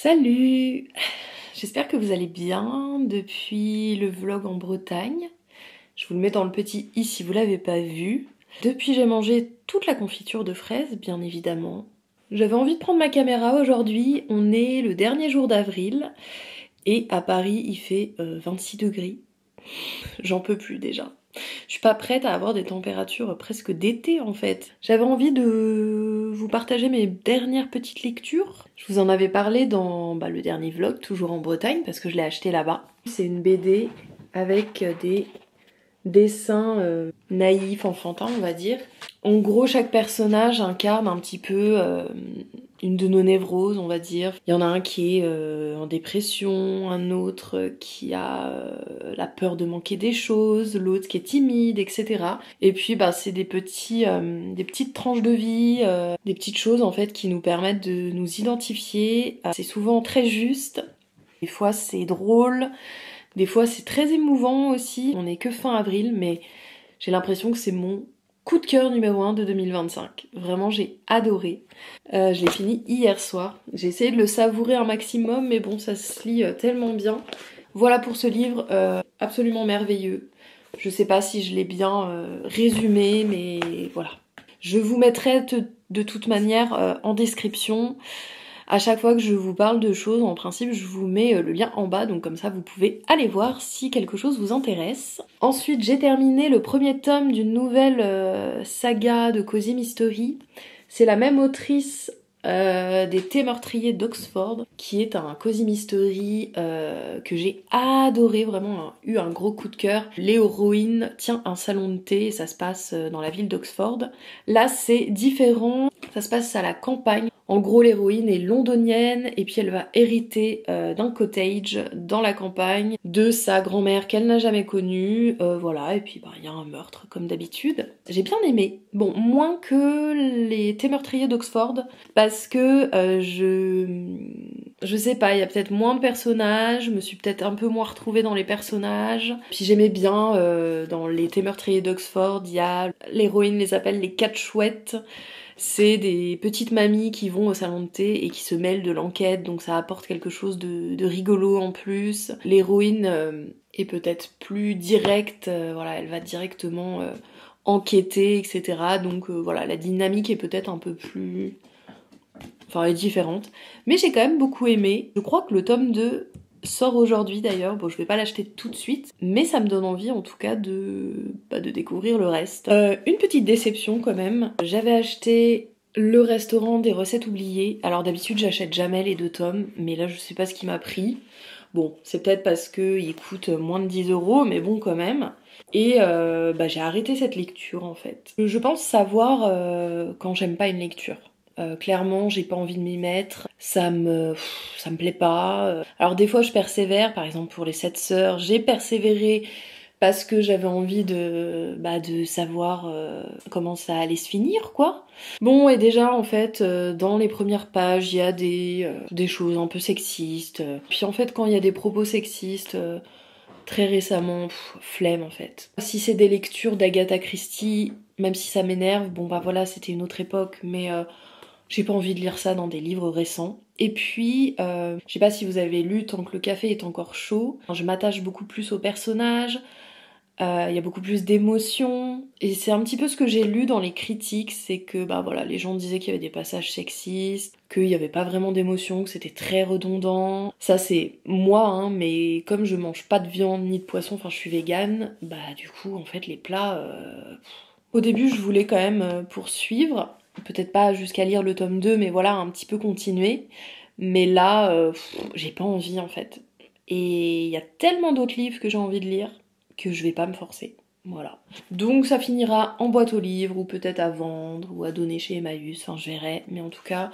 Salut! J'espère que vous allez bien depuis le vlog en Bretagne. Je vous le mets dans le petit i si vous l'avez pas vu. Depuis j'ai mangé toute la confiture de fraises, bien évidemment. J'avais envie de prendre ma caméra aujourd'hui, on est le dernier jour d'avril et à Paris il fait 26 degrés. J'en peux plus déjà. Je suis pas prête à avoir des températures presque d'été en fait. J'avais envie de vous partager mes dernières petites lectures. Je vous en avais parlé dans le dernier vlog, toujours en Bretagne, parce que je l'ai acheté là-bas. C'est une BD avec des dessins naïfs, enfantins on va dire. En gros, chaque personnage incarne un petit peu une de nos névroses, on va dire. Il y en a un qui est en dépression, un autre qui a la peur de manquer des choses, l'autre qui est timide, etc. Et puis c'est des petites tranches de vie, des petites choses en fait qui nous permettent de nous identifier. C'est souvent très juste. Des fois c'est drôle, des fois c'est très émouvant aussi. On n'est que fin avril, mais j'ai l'impression que c'est mon coup de cœur numéro 1 de 2025. Vraiment, j'ai adoré. Je l'ai fini hier soir. J'ai essayé de le savourer un maximum, mais bon, ça se lit tellement bien. Voilà pour ce livre, absolument merveilleux. Je sais pas si je l'ai bien résumé, mais voilà. Je vous mettrai de toute manière en description. À chaque fois que je vous parle de choses, en principe, je vous mets le lien en bas, donc comme ça vous pouvez aller voir si quelque chose vous intéresse. Ensuite, j'ai terminé le premier tome d'une nouvelle saga de Cozy Mystery. C'est la même autrice des Thé meurtriers d'Oxford, qui est un Cozy Mystery que j'ai adoré, vraiment eu un gros coup de cœur. L'héroïne tient un salon de thé et ça se passe dans la ville d'Oxford. Là, c'est différent, ça se passe à la campagne. En gros, l'héroïne est londonienne et puis elle va hériter d'un cottage dans la campagne de sa grand-mère qu'elle n'a jamais connue. Voilà, et puis il y a un meurtre comme d'habitude. J'ai bien aimé. Bon, moins que les Thé meurtriers d'Oxford parce que je sais pas, il y a peut-être moins de personnages, je me suis peut-être un peu moins retrouvée dans les personnages. Puis j'aimais bien dans les Thé meurtriers d'Oxford, il y a l'héroïne les appelle les 4 chouettes. C'est des petites mamies qui vont au salon de thé et qui se mêlent de l'enquête, donc ça apporte quelque chose de rigolo en plus. L'héroïne est peut-être plus directe, voilà, elle va directement enquêter, etc. Donc voilà, la dynamique est peut-être un peu plus... Enfin, elle est différente. Mais j'ai quand même beaucoup aimé. Je crois que le tome 2 sort aujourd'hui d'ailleurs, bon je vais pas l'acheter tout de suite, mais ça me donne envie en tout cas de découvrir le reste. Une petite déception quand même, j'avais acheté Le restaurant des recettes oubliées, alors d'habitude j'achète jamais les 2 tomes, mais là je sais pas ce qui m'a pris. Bon, c'est peut-être parce qu'il coûte moins de 10 €, mais bon quand même. Et j'ai arrêté cette lecture en fait. Je pense savoir quand j'aime pas une lecture. Clairement, j'ai pas envie de m'y mettre, ça me plaît pas. Alors des fois je persévère, par exemple pour les 7 sœurs, j'ai persévéré parce que j'avais envie de savoir comment ça allait se finir quoi. Bon, et déjà en fait dans les premières pages il y a des choses un peu sexistes. Puis en fait quand il y a des propos sexistes très récemment, flemme en fait. Si c'est des lectures d'Agatha Christie, même si ça m'énerve, bon voilà c'était une autre époque, mais j'ai pas envie de lire ça dans des livres récents. Et puis, je sais pas si vous avez lu Tant que le café est encore chaud. Je m'attache beaucoup plus aux personnages, il y a beaucoup plus d'émotions. Et c'est un petit peu ce que j'ai lu dans les critiques, c'est que les gens disaient qu'il y avait des passages sexistes, qu'il y avait pas vraiment d'émotions, que c'était très redondant. Ça c'est moi, hein, mais comme je mange pas de viande ni de poisson, enfin je suis végane, du coup en fait les plats... Au début je voulais quand même poursuivre. Peut-être pas jusqu'à lire le tome 2, mais voilà, un petit peu continuer. Mais là, j'ai pas envie en fait. Et il y a tellement d'autres livres que j'ai envie de lire que je vais pas me forcer. Voilà. Donc ça finira en boîte aux livres, ou peut-être à vendre, ou à donner chez Emmaüs, enfin je verrai. Mais en tout cas,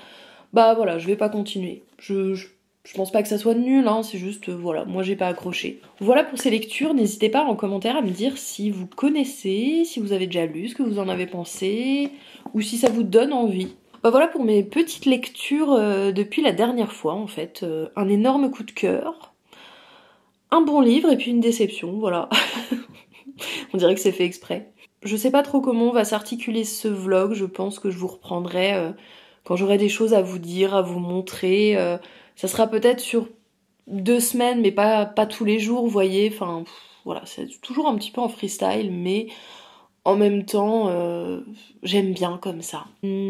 voilà, je vais pas continuer. Je pense pas que ça soit nul, hein, c'est juste, voilà, moi j'ai pas accroché. Voilà pour ces lectures, n'hésitez pas en commentaire à me dire si vous connaissez, si vous avez déjà lu, ce que vous en avez pensé, ou si ça vous donne envie. Voilà pour mes petites lectures depuis la dernière fois en fait. Un énorme coup de cœur, un bon livre et puis une déception, voilà. On dirait que c'est fait exprès. Je sais pas trop comment va s'articuler ce vlog, je pense que je vous reprendrai quand j'aurai des choses à vous dire, à vous montrer. Ça sera peut-être sur 2 semaines, mais pas tous les jours, vous voyez. Enfin, voilà, c'est toujours un petit peu en freestyle, mais en même temps, j'aime bien comme ça.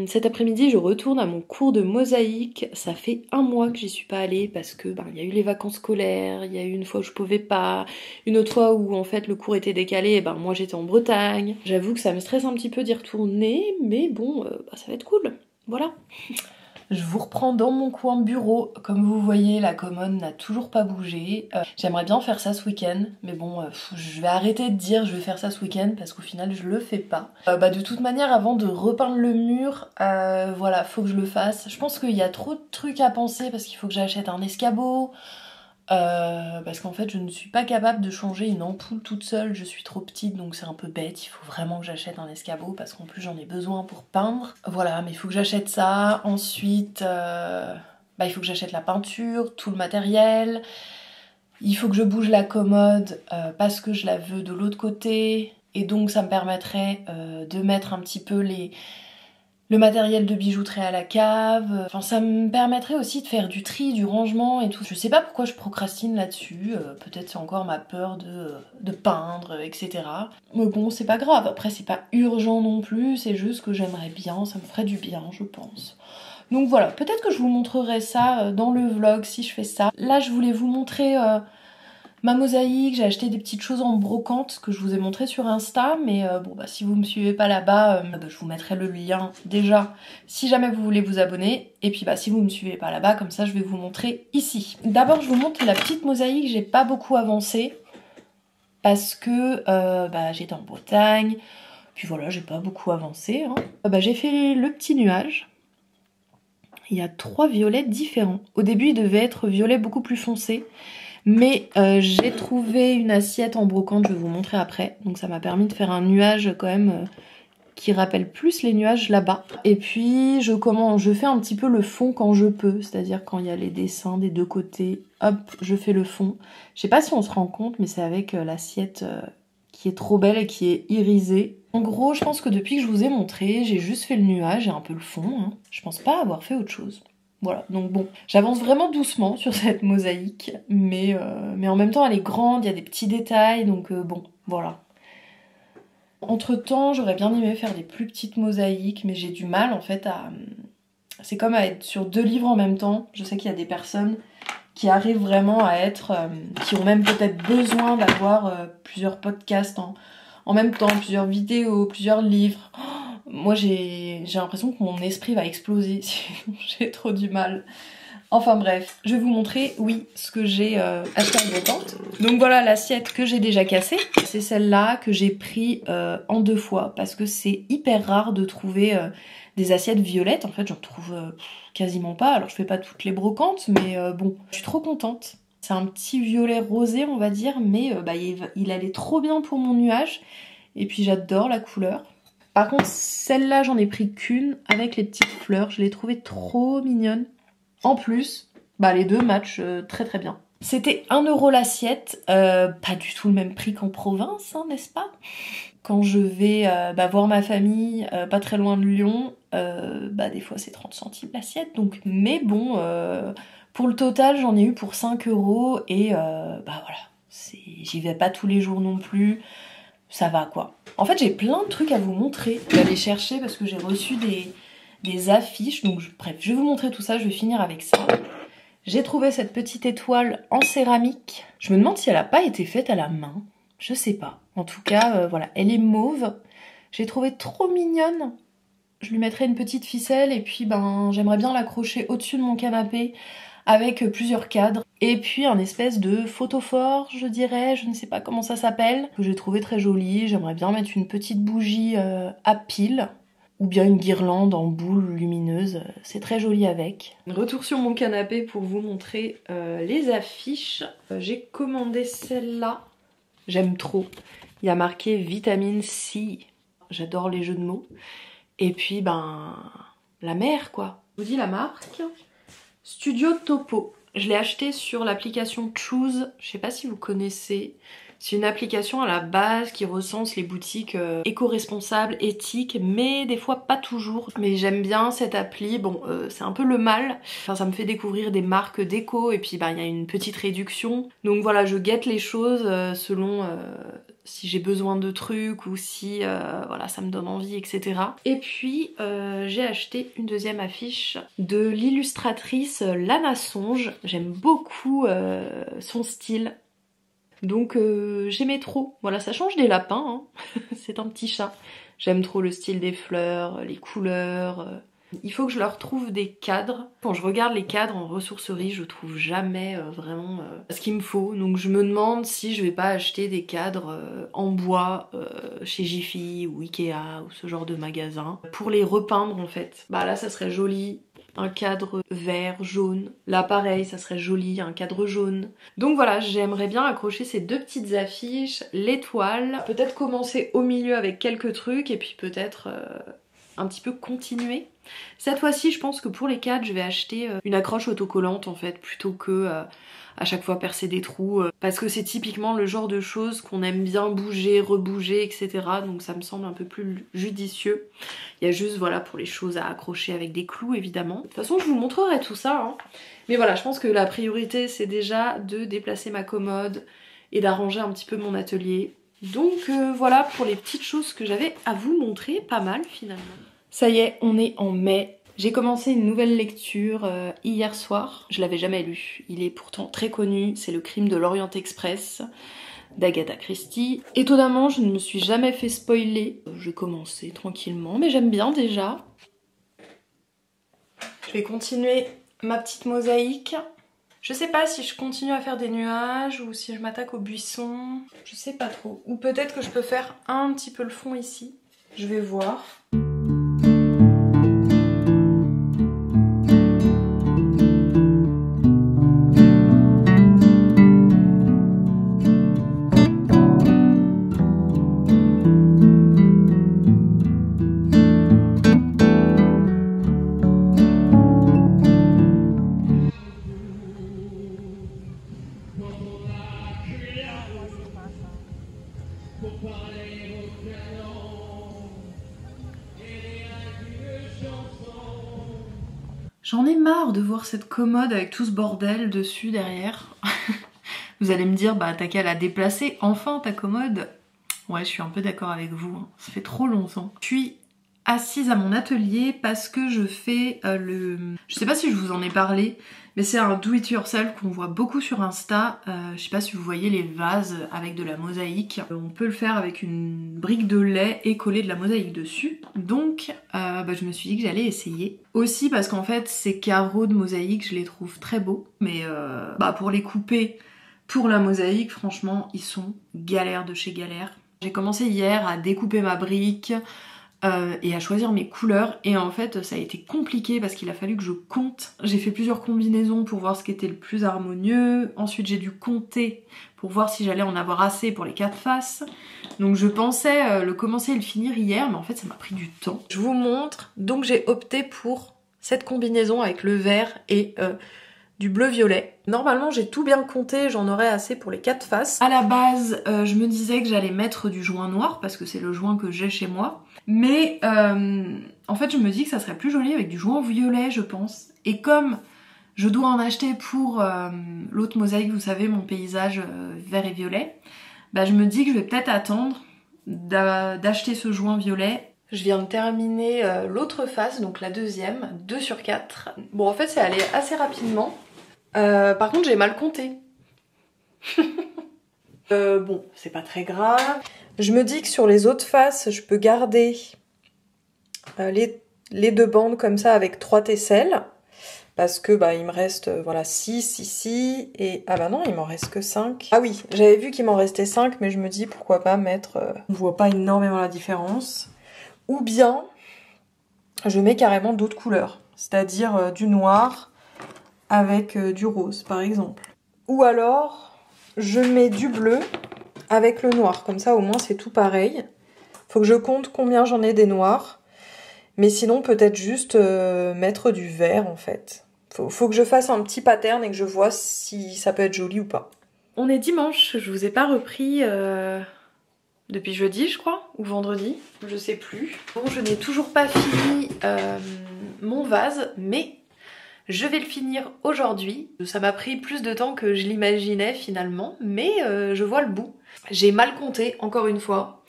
Cet après-midi, je retourne à mon cours de mosaïque. Ça fait 1 mois que j'y suis pas allée parce que il y a eu les vacances scolaires, il y a eu une fois où je pouvais pas, une autre fois où en fait le cours était décalé, et moi j'étais en Bretagne. J'avoue que ça me stresse un petit peu d'y retourner, mais bon, ça va être cool. Voilà. Je vous reprends dans mon coin bureau. Comme vous voyez, la commode n'a toujours pas bougé. J'aimerais bien faire ça ce week-end, mais bon, je vais arrêter de dire je vais faire ça ce week-end parce qu'au final je le fais pas. De toute manière, avant de repeindre le mur, voilà, faut que je le fasse. Je pense qu'il y a trop de trucs à penser parce qu'il faut que j'achète un escabeau. Parce qu'en fait je ne suis pas capable de changer une ampoule toute seule, je suis trop petite donc c'est un peu bête, il faut vraiment que j'achète un escabeau parce qu'en plus j'en ai besoin pour peindre. Voilà, mais il faut que j'achète ça, ensuite il faut que j'achète la peinture, tout le matériel, il faut que je bouge la commode parce que je la veux de l'autre côté et donc ça me permettrait de mettre un petit peu le matériel de bijouterie à la cave. Enfin, ça me permettrait aussi de faire du tri, du rangement et tout. Je sais pas pourquoi je procrastine là-dessus. Peut-être c'est encore ma peur de peindre, etc. Mais bon, c'est pas grave. Après, c'est pas urgent non plus. C'est juste que j'aimerais bien. Ça me ferait du bien, je pense. Donc voilà, peut-être que je vous montrerai ça dans le vlog si je fais ça. Là, je voulais vous montrer ma mosaïque, j'ai acheté des petites choses en brocante que je vous ai montré sur Insta, mais si vous me suivez pas là-bas, je vous mettrai le lien déjà si jamais vous voulez vous abonner, et puis si vous me suivez pas là-bas, comme ça je vais vous montrer ici. D'abord je vous montre la petite mosaïque, j'ai pas beaucoup avancé parce que j'étais en Bretagne, puis voilà, j'ai pas beaucoup avancé. J'ai fait le petit nuage. Il y a 3 violets différents. Au début il devait être violet beaucoup plus foncé. Mais j'ai trouvé une assiette en brocante, je vais vous montrer après. Donc ça m'a permis de faire un nuage quand même qui rappelle plus les nuages là-bas. Et puis je fais un petit peu le fond quand je peux, c'est-à-dire quand il y a les dessins des 2 côtés, hop, je fais le fond. Je sais pas si on se rend compte, mais c'est avec l'assiette qui est trop belle et qui est irisée. En gros, je pense que depuis que je vous ai montré, j'ai juste fait le nuage et un peu le fond. Je pense pas avoir fait autre chose. Voilà, donc bon, j'avance vraiment doucement sur cette mosaïque, mais en même temps elle est grande, il y a des petits détails, donc bon, voilà. Entre temps, j'aurais bien aimé faire des plus petites mosaïques, mais j'ai du mal en fait à... C'est comme à être sur 2 livres en même temps. Je sais qu'il y a des personnes qui arrivent vraiment à être... qui ont même peut-être besoin d'avoir plusieurs podcasts en même temps, plusieurs vidéos, plusieurs livres. Moi j'ai l'impression que mon esprit va exploser si j'ai trop du mal. Enfin bref, je vais vous montrer, oui, ce que j'ai acheté en brocante. Donc voilà l'assiette que j'ai déjà cassée. C'est celle-là que j'ai pris en 2 fois parce que c'est hyper rare de trouver des assiettes violettes. En fait, j'en trouve quasiment pas. Alors je fais pas toutes les brocantes, mais bon, je suis trop contente. C'est un petit violet rosé, on va dire, mais il allait trop bien pour mon nuage. Et puis j'adore la couleur. Par contre, celle-là, j'en ai pris qu'une avec les petites fleurs. Je l'ai trouvée trop mignonne. En plus, les 2 matchent très très bien. C'était 1 € l'assiette. Pas du tout le même prix qu'en province, n'est-ce pas? Quand je vais voir ma famille, pas très loin de Lyon, des fois c'est 30 centimes l'assiette. Donc, mais bon, pour le total, j'en ai eu pour 5 € et voilà. J'y vais pas tous les jours non plus. Ça va quoi. En fait j'ai plein de trucs à vous montrer. Je vais aller chercher parce que j'ai reçu des affiches. Donc bref, je vais vous montrer tout ça, je vais finir avec ça. J'ai trouvé cette petite étoile en céramique. Je me demande si elle n'a pas été faite à la main. Je sais pas. En tout cas, voilà, elle est mauve. J'ai trouvé trop mignonne. Je lui mettrai une petite ficelle et puis j'aimerais bien l'accrocher au-dessus de mon canapé avec plusieurs cadres. Et puis un espèce de photophore, je dirais, je ne sais pas comment ça s'appelle, que j'ai trouvé très joli. J'aimerais bien mettre une petite bougie à pile, ou bien une guirlande en boule lumineuse, c'est très joli avec. Retour sur mon canapé pour vous montrer les affiches. J'ai commandé celle-là, j'aime trop. Il y a marqué vitamine C, j'adore les jeux de mots. Et puis la mer quoi. Je vous dis la marque, Studio Topo. Je l'ai acheté sur l'application Choose, je sais pas si vous connaissez. C'est une application à la base qui recense les boutiques éco-responsables, éthiques, mais des fois pas toujours. Mais j'aime bien cette appli, bon c'est un peu le mal, enfin ça me fait découvrir des marques déco et puis bah il y a une petite réduction. Donc voilà, je guette les choses selon si j'ai besoin de trucs ou si voilà ça me donne envie, etc. Et puis j'ai acheté une deuxième affiche de l'illustratrice Lana Songe. J'aime beaucoup son style. Donc j'aimais trop. Voilà, ça change des lapins, hein. C'est un petit chat. J'aime trop le style des fleurs, les couleurs. Il faut que je leur trouve des cadres. Quand je regarde les cadres en ressourcerie, je trouve jamais vraiment ce qu'il me faut. Donc je me demande si je vais pas acheter des cadres en bois chez Jiffy ou Ikea ou ce genre de magasin pour les repeindre en fait. Bah là ça serait joli. Un cadre vert, jaune. Là pareil, ça serait joli, un cadre jaune. Donc voilà, j'aimerais bien accrocher ces deux petites affiches, l'étoile, peut-être commencer au milieu avec quelques trucs et puis peut-être un petit peu continuer. Cette fois-ci, je pense que pour les cadres, je vais acheter une accroche autocollante en fait, plutôt que à chaque fois percer des trous, parce que c'est typiquement le genre de choses qu'on aime bien bouger, rebouger, etc. Donc ça me semble un peu plus judicieux. Il y a juste voilà pour les choses à accrocher avec des clous évidemment. De toute façon je vous montrerai tout ça, hein. Mais voilà, je pense que la priorité c'est déjà de déplacer ma commode et d'arranger un petit peu mon atelier. Donc voilà pour les petites choses que j'avais à vous montrer, pas mal finalement. Ça y est, on est en mai. J'ai commencé une nouvelle lecture hier soir. Je l'avais jamais lu. Il est pourtant très connu. C'est Le Crime de l'Orient Express d'Agatha Christie. Étonnamment, je ne me suis jamais fait spoiler. J'ai commencé tranquillement, mais j'aime bien déjà. Je vais continuer ma petite mosaïque. Je sais pas si je continue à faire des nuages ou si je m'attaque aux buissons. Je sais pas trop. Ou peut-être que je peux faire un petit peu le fond ici. Je vais voir. J'en ai marre de voir cette commode avec tout ce bordel dessus derrière. Vous allez me dire, bah t'as qu'à la déplacer, enfin ta commode. Ouais, je suis un peu d'accord avec vous, hein. Ça fait trop longtemps. Je suis assise à mon atelier parce que je fais Je sais pas si je vous en ai parlé, mais c'est un do it yourself qu'on voit beaucoup sur Insta. Je sais pas si vous voyez les vases avec de la mosaïque. On peut le faire avec une brique de lait et coller de la mosaïque dessus. Donc je me suis dit que j'allais essayer. Aussi parce qu'en fait ces carreaux de mosaïque je les trouve très beaux. Mais pour les couper pour la mosaïque, franchement ils sont galère de chez galère. J'ai commencé hier à découper ma brique et à choisir mes couleurs et en fait ça a été compliqué parce qu'il a fallu que je compte. J'ai fait plusieurs combinaisons pour voir ce qui était le plus harmonieux, ensuite j'ai dû compter pour voir si j'allais en avoir assez pour les 4 faces. Donc je pensais le commencer et le finir hier mais en fait ça m'a pris du temps. Je vous montre, donc j'ai opté pour cette combinaison avec le vert et du bleu-violet. Normalement j'ai tout bien compté, j'en aurais assez pour les 4 faces. À la base je me disais que j'allais mettre du joint noir parce que c'est le joint que j'ai chez moi. Mais en fait je me dis que ça serait plus joli avec du joint violet je pense. Et comme je dois en acheter pour l'autre mosaïque, vous savez, mon paysage vert et violet, bah je me dis que je vais peut-être attendre d'acheter ce joint violet. Je viens de terminer l'autre face, donc la deuxième, 2 sur 4. Bon en fait c'est allé assez rapidement. Par contre j'ai mal compté. Bon, c'est pas très grave. Je me dis que sur les autres faces, je peux garder les 2 bandes comme ça avec 3 tesselles. Parce que il me reste voilà 6 ici et... Ah bah non, il m'en reste que 5. Ah oui, j'avais vu qu'il m'en restait 5, mais je me dis pourquoi pas mettre... On voit pas énormément la différence. Ou bien, je mets carrément d'autres couleurs. C'est-à-dire du noir avec du rose, par exemple. Ou alors, je mets du bleu avec le noir. Comme ça, au moins, c'est tout pareil. Faut que je compte combien j'en ai des noirs. Mais sinon, peut-être juste mettre du vert, en fait. Faut que je fasse un petit pattern et que je vois si ça peut être joli ou pas. On est dimanche, je vous ai pas repris depuis jeudi je crois, ou vendredi, je sais plus. Bon, je n'ai toujours pas fini mon vase, mais je vais le finir aujourd'hui. Ça m'a pris plus de temps que je l'imaginais finalement, mais je vois le bout. J'ai mal compté, encore une fois.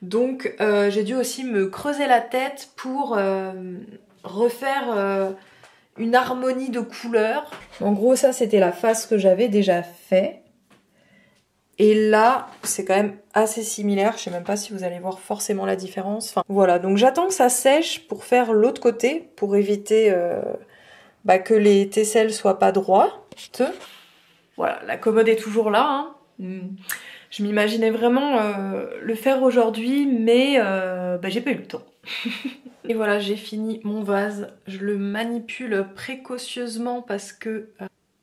Donc j'ai dû aussi me creuser la tête pour refaire une harmonie de couleurs. En gros, ça c'était la face que j'avais déjà fait. Et là, c'est quand même assez similaire. Je sais même pas si vous allez voir forcément la différence. Enfin, voilà, donc j'attends que ça sèche pour faire l'autre côté, pour éviter que les tesselles soient pas droites. Voilà, la commode est toujours là. Hein. Je m'imaginais vraiment le faire aujourd'hui, mais j'ai pas eu le temps. Et voilà, j'ai fini mon vase. Je le manipule précautionneusement parce que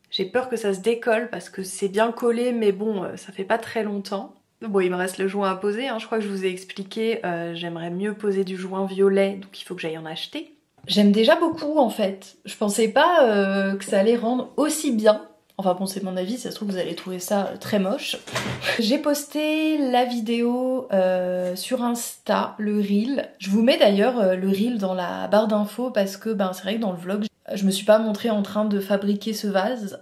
j'ai peur que ça se décolle, parce que c'est bien collé, mais bon, ça fait pas très longtemps. Bon, il me reste le joint à poser, hein. Je crois que je vous ai expliqué, j'aimerais mieux poser du joint violet, donc il faut que j'aille en acheter. J'aime déjà beaucoup en fait. Je pensais pas que ça allait rendre aussi bien. Enfin bon, c'est mon avis, ça se trouve vous allez trouver ça très moche. J'ai posté la vidéo sur Insta, le reel. Je vous mets d'ailleurs le reel dans la barre d'infos parce que c'est vrai que dans le vlog, je me suis pas montrée en train de fabriquer ce vase.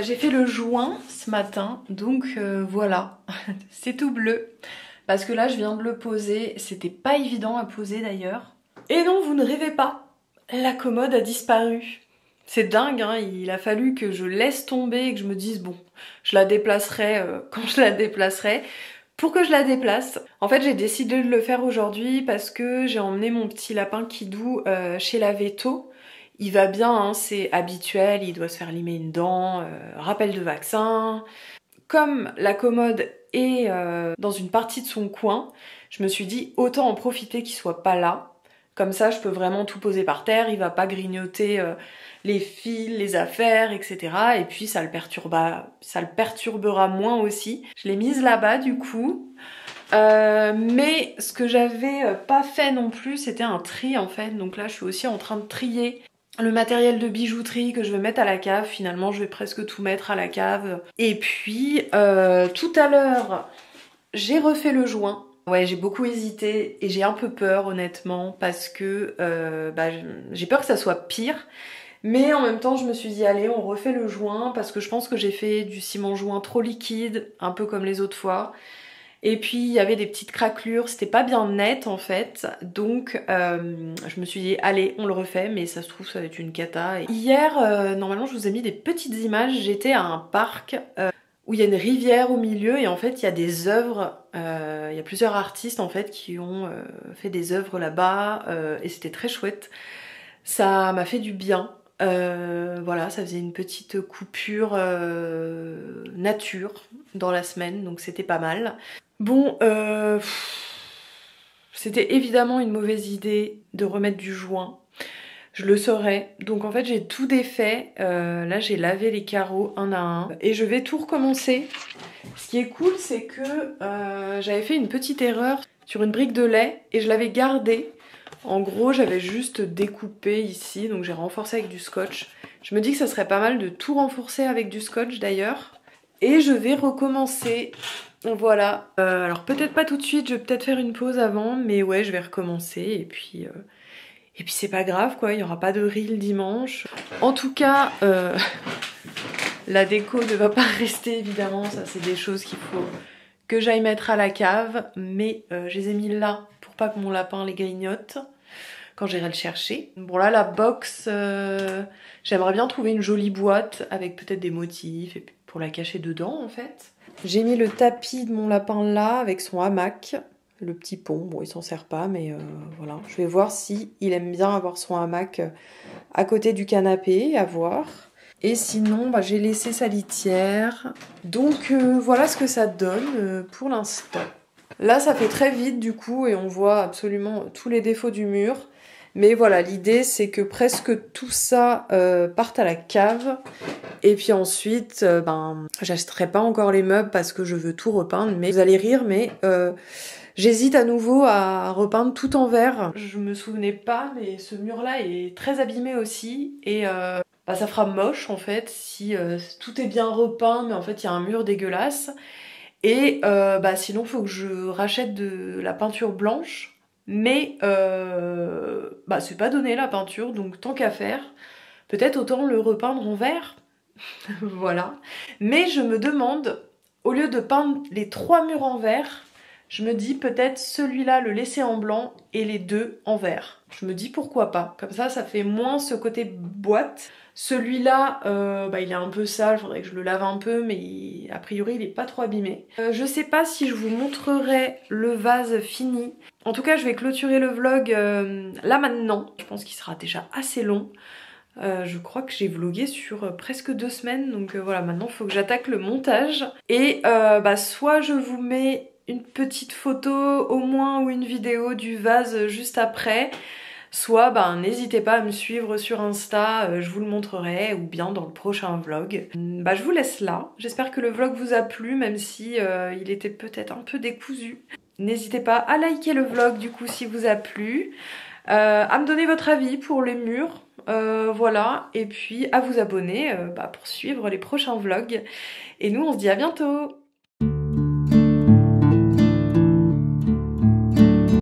J'ai fait le joint ce matin, donc voilà, c'est tout bleu. Parce que là, je viens de le poser, c'était pas évident à poser d'ailleurs. Et non, vous ne rêvez pas, la commode a disparu. C'est dingue, hein, il a fallu que je laisse tomber et que je me dise, bon, je la déplacerai quand je la déplacerai. Pour que je la déplace, en fait j'ai décidé de le faire aujourd'hui parce que j'ai emmené mon petit lapin Kidou chez la véto. Il va bien, hein, c'est habituel, il doit se faire limer une dent, rappel de vaccin. Comme la commode est dans une partie de son coin, je me suis dit autant en profiter qu'il soit pas là. Comme ça, je peux vraiment tout poser par terre, il va pas grignoter les fils, les affaires, etc. Et puis ça le perturbera moins aussi. Je l'ai mise là-bas du coup. Mais ce que j'avais pas fait non plus, c'était un tri en fait. Donc là, je suis aussi en train de trier le matériel de bijouterie que je vais mettre à la cave. Finalement, je vais presque tout mettre à la cave. Et puis, tout à l'heure, j'ai refait le joint. Ouais, j'ai beaucoup hésité et j'ai un peu peur honnêtement parce que j'ai peur que ça soit pire. Mais en même temps, je me suis dit, allez, on refait le joint parce que je pense que j'ai fait du ciment joint trop liquide, un peu comme les autres fois. Et puis il y avait des petites craquelures, c'était pas bien net en fait, donc je me suis dit allez on le refait, mais ça se trouve ça va être une cata. Et hier normalement je vous ai mis des petites images, j'étais à un parc où il y a une rivière au milieu et en fait il y a des œuvres, il y a plusieurs artistes en fait qui ont fait des œuvres là-bas et c'était très chouette, ça m'a fait du bien. Voilà, ça faisait une petite coupure nature dans la semaine, donc c'était pas mal. Bon, c'était évidemment une mauvaise idée de remettre du joint. Je le saurais. Donc en fait j'ai tout défait. Là j'ai lavé les carreaux un à un. Et je vais tout recommencer. Ce qui est cool c'est que j'avais fait une petite erreur sur une brique de lait et je l'avais gardée. En gros j'avais juste découpé ici, donc j'ai renforcé avec du scotch. Je me dis que ça serait pas mal de tout renforcer avec du scotch d'ailleurs. Et je vais recommencer. Voilà. Alors peut-être pas tout de suite, je vais peut-être faire une pause avant, mais ouais, je vais recommencer et puis c'est pas grave quoi, il n'y aura pas de reel dimanche. En tout cas, la déco ne va pas rester évidemment, ça c'est des choses qu'il faut que j'aille mettre à la cave, mais je les ai mis là pour pas que mon lapin les grignote. quand j'irai le chercher. Bon là la box, j'aimerais bien trouver une jolie boîte avec peut-être des motifs et puis pour la cacher dedans en fait. J'ai mis le tapis de mon lapin là avec son hamac, le petit pont. Bon il s'en sert pas mais voilà. Je vais voir si il aime bien avoir son hamac à côté du canapé, à voir. Et sinon, j'ai laissé sa litière. Donc voilà ce que ça donne pour l'instant. Là, ça fait très vite du coup et on voit absolument tous les défauts du mur. Mais voilà, l'idée c'est que presque tout ça parte à la cave. Et puis ensuite, j'achèterai pas encore les meubles parce que je veux tout repeindre. Mais vous allez rire, mais j'hésite à nouveau à repeindre tout en vert. Je me souvenais pas, mais ce mur-là est très abîmé aussi. Et ça fera moche en fait si tout est bien repeint, mais en fait il y a un mur dégueulasse. Et sinon faut que je rachète de la peinture blanche. Mais c'est pas donné la peinture, donc tant qu'à faire, peut-être autant le repeindre en vert. Voilà. Mais je me demande, au lieu de peindre les 3 murs en vert, je me dis peut-être celui-là le laisser en blanc et les 2 en vert. Je me dis pourquoi pas. Comme ça fait moins ce côté boîte. Celui-là, il est un peu sale, faudrait que je le lave un peu, mais a priori il est pas trop abîmé. Je sais pas si je vous montrerai le vase fini. En tout cas, je vais clôturer le vlog là maintenant. Je pense qu'il sera déjà assez long. Je crois que j'ai vlogué sur presque 2 semaines, donc voilà, maintenant il faut que j'attaque le montage. Et soit je vous mets une petite photo au moins ou une vidéo du vase juste après, soit n'hésitez pas à me suivre sur Insta, je vous le montrerai, ou bien dans le prochain vlog. Je vous laisse là, j'espère que le vlog vous a plu, même si il était peut-être un peu décousu. N'hésitez pas à liker le vlog du coup si vous a plu, à me donner votre avis pour les murs. Voilà, et puis à vous abonner pour suivre les prochains vlogs. Et nous on se dit à bientôt.